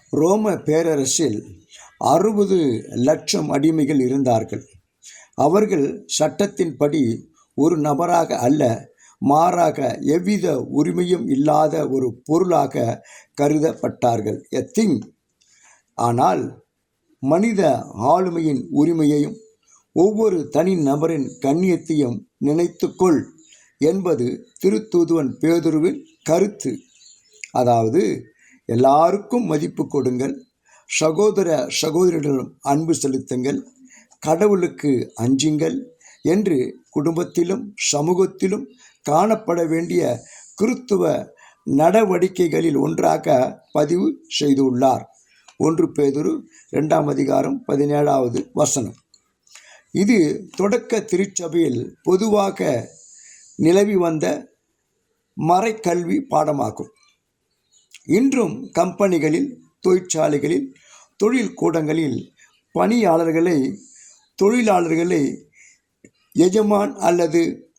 ரோம பேரரசில் 60 லட்சம் அடிமைகள் இருந்தார்கள். அவர்கள் சட்டத்தின்படி ஒரு நபராக அல்ல, மாறாக எவ்வித உரிமையும் இல்லாத ஒரு பொருளாக கருதப்பட்டார்கள். எ திங். ஆனால் மனித ஆளுமையின் உரிமையையும் ஒவ்வொரு தனி நபரின் கண்ணியத்தையும் நினைத்துக்கொள் என்பது திருத்தூதுவன் பேதுருவின் கருத்து. அதாவது, எல்லாருக்கும் மதிப்பு கொடுங்கள், சகோதர சகோதரிகளிடம் அன்பு செலுத்துங்கள், கடவுளுக்கு அஞ்சுங்கள் என்று குடும்பத்திலும் சமூகத்திலும் காணப்பட வேண்டிய கிறித்துவ நடவடிக்கைகளில் ஒன்றாக பதிவு செய்துள்ளார். 1 பேதுரு 2 அதிகாரம் 17வது வசனம். இது தொடக்க திருச்சபையில் பொதுவாக நிலவி வந்த மறைக்கல்வி பாடமாகும். இன்றும் கம்பெனிகளில், தொழிற்சாலைகளில், தொழில் கூடங்களில் தொழிலாளர்களை எஜமான் அல்லது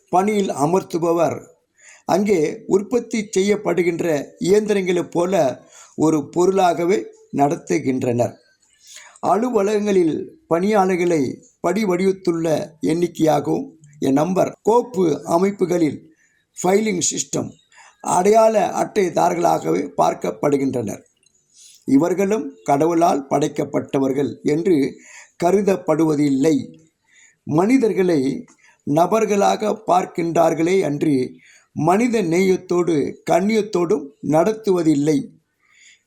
பணியில் அமர்த்துபவர் அங்கே உற்பத்தி செய்யப்படுகின்ற இயந்திரங்களைப் போல ஒரு பொருளாகவே நடத்துகின்றனர். அலுவலகங்களில் பணியாளர்களை படி வடிவத்துள்ள எண்ணிக்கையாகவும், நம்பர் கோப்பு அமைப்புகளில் ஃபைலிங் சிஸ்டம் அடையாள அட்டைதாரர்களாகவே பார்க்கப்படுகின்றனர். இவர்களும் கடவுளால் படைக்கப்பட்டவர்கள் என்று கருதப்படுவதில்லை. மனிதர்களை நபர்களாக பார்க்கின்றார்களே அன்றி மனித நேயத்தோடு கண்ணியத்தோடும் நடத்துவதில்லை.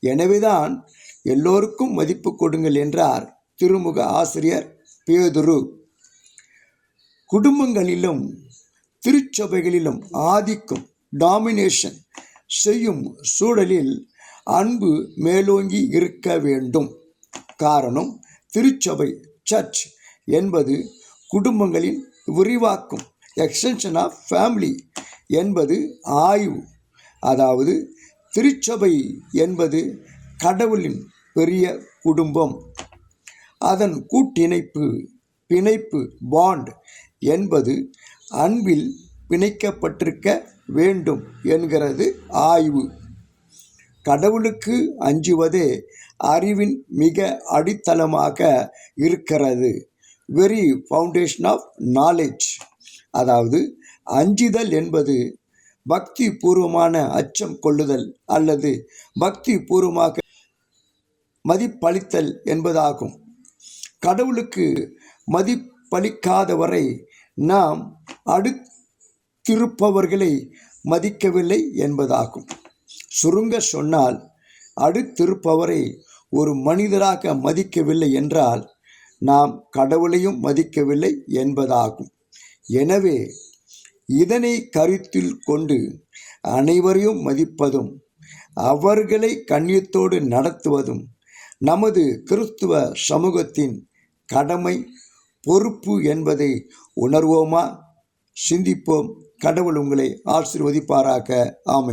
எனவேதான் எல்லோருக்கும் மதிப்பு கொடுங்கள் என்றார் திருமுக ஆசிரியர் பேதுரு. குடும்பங்களிலும் திருச்சபைகளிலும் ஆதிக்கம் டாமினேஷன் செய்யும் சூழலில் அன்பு மேலோங்கி இருக்க வேண்டும். காரணம், திருச்சபை சர்ச் என்பது குடும்பங்களின் விரிவாக்கும், எக்ஸ்டென்ஷன் ஆஃப் ஃபேமிலி என்பது ஆய்வு. அதாவது, திருச்சபை என்பது கடவுளின் பெரிய குடும்பம். அதன் கூட்டிணைப்பு, பிணைப்பு, பாண்ட் என்பது அன்பில் பிணைக்கப்பட்டிருக்க வேண்டும் என்கிறது ஆய்வு. கடவுளுக்கு அஞ்சுவதே அறிவின் மிக அடித்தளமாக இருக்கிறது. Very foundation of knowledge. அதாவது, அஞ்சுதல் என்பது பக்தி பூர்வமான அச்சம் கொள்ளுதல் அல்லது பக்தி பூர்வமாக மதிப்பளித்தல் என்பதாகும். கடவுளுக்கு மதிப்பளிக்காதவரை நாம் அடுத்திருப்பவர்களை மதிக்கவில்லை என்பதாகும். சுருங்க சொன்னால், அடுத்திருப்பவரை ஒரு மனிதராக மதிக்கவில்லை என்றால் நாம் கடவுளையும் மதிக்கவில்லை என்பதாகும். எனவே இதனை கருத்தில் கொண்டு அனைவரையும் மதிப்பதும் அவர்களை கண்ணியத்தோடு நடத்துவதும் நமது கிறிஸ்துவ சமூகத்தின் கடமை, பொறுப்பு என்பதை உணர்வோமா? சிந்திப்போம். கடவுள் உங்களை ஆசீர்வதிப்பாராக. ஆமென்.